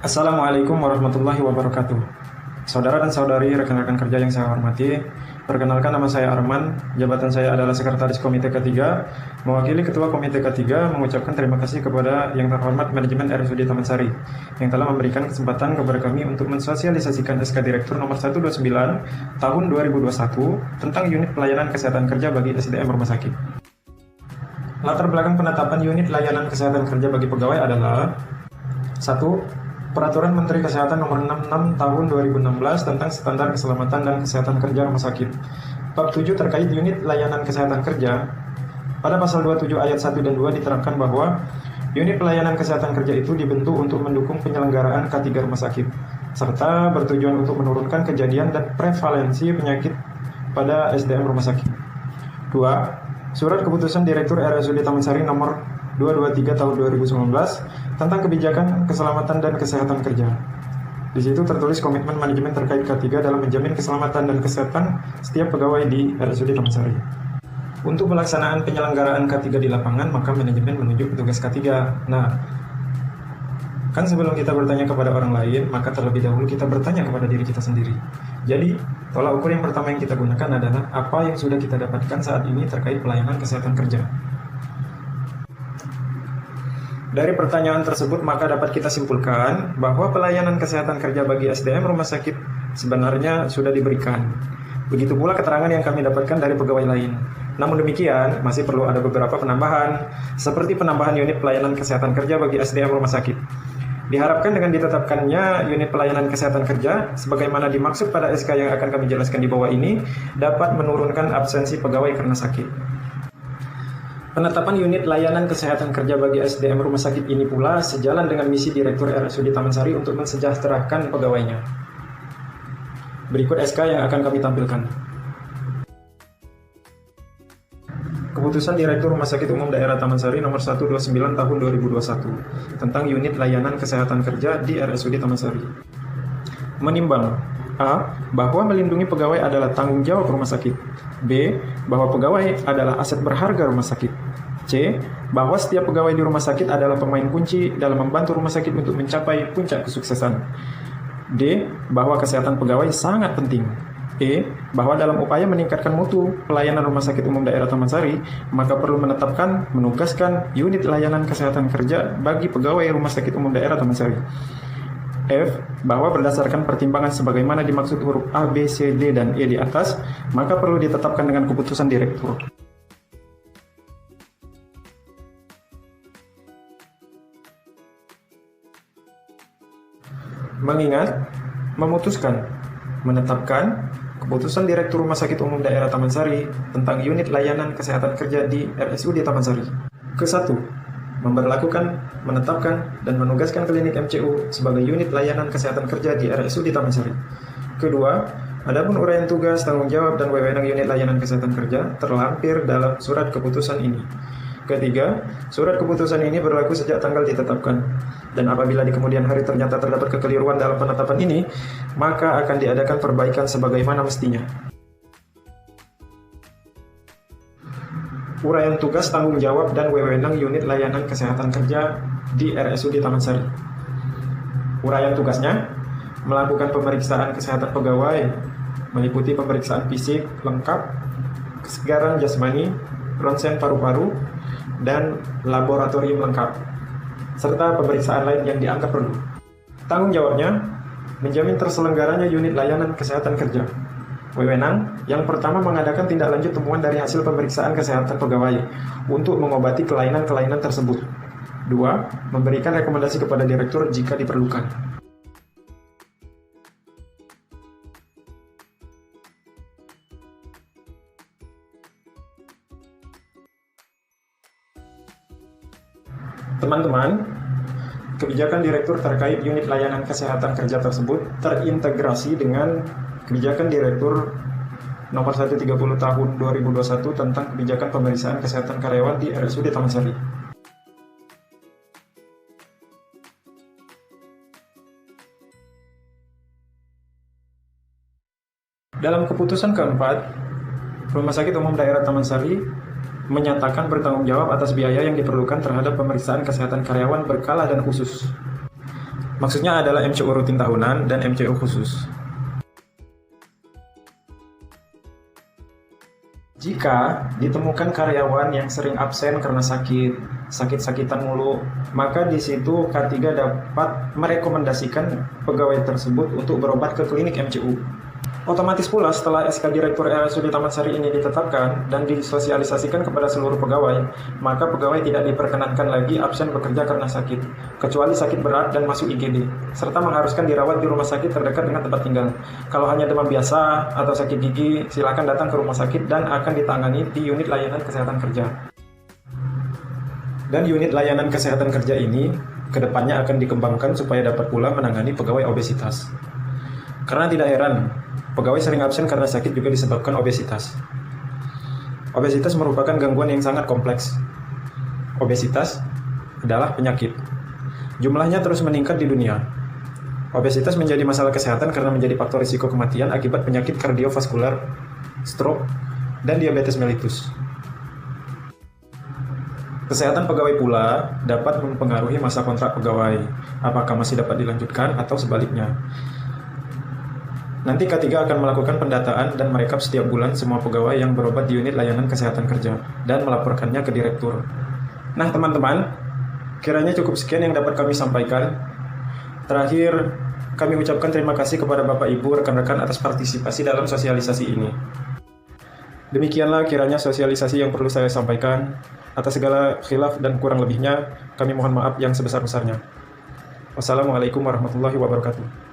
Assalamualaikum warahmatullahi wabarakatuh. Saudara dan saudari rekan-rekan kerja yang saya hormati, perkenalkan nama saya Arman, jabatan saya adalah Sekretaris Komite K3, mewakili Ketua Komite K3 mengucapkan terima kasih kepada yang terhormat Manajemen RSUD Taman Sari yang telah memberikan kesempatan kepada kami untuk mensosialisasikan SK Direktur nomor 129 tahun 2021 tentang unit pelayanan kesehatan kerja bagi SDM rumah sakit. Latar belakang penetapan unit layanan kesehatan kerja bagi pegawai adalah 1. Peraturan Menteri Kesehatan Nomor 66 Tahun 2016 tentang Standar Keselamatan dan Kesehatan Kerja Rumah Sakit. Bab 7 terkait unit layanan kesehatan kerja. Pada pasal 27 ayat 1 dan 2 diterangkan bahwa unit pelayanan kesehatan kerja itu dibentuk untuk mendukung penyelenggaraan K3 rumah sakit, serta bertujuan untuk menurunkan kejadian dan prevalensi penyakit pada SDM rumah sakit. 2. Surat Keputusan Direktur RSUD Taman Sari Nomor 223 tahun 2019 tentang kebijakan keselamatan dan kesehatan kerja. Di situ tertulis komitmen manajemen terkait K3 dalam menjamin keselamatan dan kesehatan setiap pegawai di RSUD Taman Sari. Untuk pelaksanaan penyelenggaraan K3 di lapangan, maka manajemen menunjuk petugas K3. Nah, kan sebelum kita bertanya kepada orang lain, maka terlebih dahulu kita bertanya kepada diri kita sendiri. Jadi, tolak ukur yang pertama yang kita gunakan adalah apa yang sudah kita dapatkan saat ini terkait pelayanan kesehatan kerja. Dari pertanyaan tersebut, maka dapat kita simpulkan bahwa pelayanan kesehatan kerja bagi SDM rumah sakit sebenarnya sudah diberikan. Begitu pula keterangan yang kami dapatkan dari pegawai lain. Namun demikian, masih perlu ada beberapa penambahan, seperti penambahan unit pelayanan kesehatan kerja bagi SDM rumah sakit. Diharapkan dengan ditetapkannya unit pelayanan kesehatan kerja, sebagaimana dimaksud pada SK yang akan kami jelaskan di bawah ini, dapat menurunkan absensi pegawai karena sakit. Penetapan unit layanan kesehatan kerja bagi SDM rumah sakit ini pula sejalan dengan misi Direktur RSUD Taman Sari untuk mensejahterakan pegawainya. Berikut SK yang akan kami tampilkan. Keputusan Direktur Rumah Sakit Umum Daerah Taman Sari Nomor 129 Tahun 2021 tentang unit layanan kesehatan kerja di RSUD Taman Sari. Menimbang A. Bahwa melindungi pegawai adalah tanggung jawab rumah sakit. B. Bahwa pegawai adalah aset berharga rumah sakit. C. Bahwa setiap pegawai di rumah sakit adalah pemain kunci dalam membantu rumah sakit untuk mencapai puncak kesuksesan. D. Bahwa kesehatan pegawai sangat penting. E. Bahwa dalam upaya meningkatkan mutu pelayanan rumah sakit umum daerah Taman Sari, maka perlu menugaskan unit layanan kesehatan kerja bagi pegawai rumah sakit umum daerah Taman Sari. F. Bahwa berdasarkan pertimbangan sebagaimana dimaksud huruf A, B, C, D, dan E di atas, maka perlu ditetapkan dengan keputusan direktur. Mengingat, memutuskan, menetapkan keputusan Direktur Rumah Sakit Umum Daerah Taman Sari tentang unit layanan kesehatan kerja di RSUD Taman Sari. Ke-1. Memberlakukan, menetapkan, dan menugaskan klinik MCU sebagai unit layanan kesehatan kerja di RSUD Taman Sari. Kedua, adapun uraian tugas, tanggung jawab, dan wewenang unit layanan kesehatan kerja terlampir dalam surat keputusan ini. Ketiga, surat keputusan ini berlaku sejak tanggal ditetapkan. Dan apabila di kemudian hari ternyata terdapat kekeliruan dalam penetapan ini, maka akan diadakan perbaikan sebagaimana mestinya. Uraian tugas, tanggung jawab, dan wewenang unit layanan kesehatan kerja di RSUD Taman Sari. Uraian tugasnya, melakukan pemeriksaan kesehatan pegawai, meliputi pemeriksaan fisik lengkap, kesegaran jasmani, ronsen paru-paru, dan laboratorium lengkap, serta pemeriksaan lain yang dianggap perlu. Tanggung jawabnya, menjamin terselenggaranya unit layanan kesehatan kerja. Wewenang, yang pertama mengadakan tindak lanjut temuan dari hasil pemeriksaan kesehatan pegawai untuk mengobati kelainan-kelainan tersebut. 2. Memberikan rekomendasi kepada direktur jika diperlukan. Teman-teman, kebijakan direktur terkait unit layanan kesehatan kerja tersebut terintegrasi dengan kebijakan Direktur Nomor 130 Tahun 2021 tentang kebijakan pemeriksaan kesehatan karyawan di RSUD Taman Sari. Dalam keputusan keempat, Rumah Sakit Umum Daerah Taman Sari menyatakan bertanggung jawab atas biaya yang diperlukan terhadap pemeriksaan kesehatan karyawan berkala dan khusus. Maksudnya adalah MCU rutin tahunan dan MCU khusus. Jika ditemukan karyawan yang sering absen karena sakit-sakitan mulu, maka di situ K3 dapat merekomendasikan pegawai tersebut untuk berobat ke klinik MCU. Otomatis pula setelah SK Direktur RSUD Taman Sari ini ditetapkan dan disosialisasikan kepada seluruh pegawai, maka pegawai tidak diperkenankan lagi absen bekerja karena sakit, kecuali sakit berat dan masuk IGD, serta mengharuskan dirawat di rumah sakit terdekat dengan tempat tinggal. Kalau hanya demam biasa atau sakit gigi, silakan datang ke rumah sakit dan akan ditangani di unit layanan kesehatan kerja. Dan unit layanan kesehatan kerja ini kedepannya akan dikembangkan supaya dapat pula menangani pegawai obesitas. Karena tidak heran, pegawai sering absen karena sakit juga disebabkan obesitas. Obesitas merupakan gangguan yang sangat kompleks. Obesitas adalah penyakit. Jumlahnya terus meningkat di dunia. Obesitas menjadi masalah kesehatan karena menjadi faktor risiko kematian akibat penyakit kardiovaskular, stroke, dan diabetes mellitus. Kesehatan pegawai pula dapat mempengaruhi masa kontrak pegawai, apakah masih dapat dilanjutkan atau sebaliknya. Nanti K3 akan melakukan pendataan dan merekap setiap bulan semua pegawai yang berobat di unit layanan kesehatan kerja dan melaporkannya ke direktur. Nah teman-teman, kiranya cukup sekian yang dapat kami sampaikan. Terakhir, kami ucapkan terima kasih kepada Bapak Ibu rekan-rekan atas partisipasi dalam sosialisasi ini. Demikianlah kiranya sosialisasi yang perlu saya sampaikan. Atas segala khilaf dan kurang lebihnya, kami mohon maaf yang sebesar-besarnya. Wassalamualaikum warahmatullahi wabarakatuh.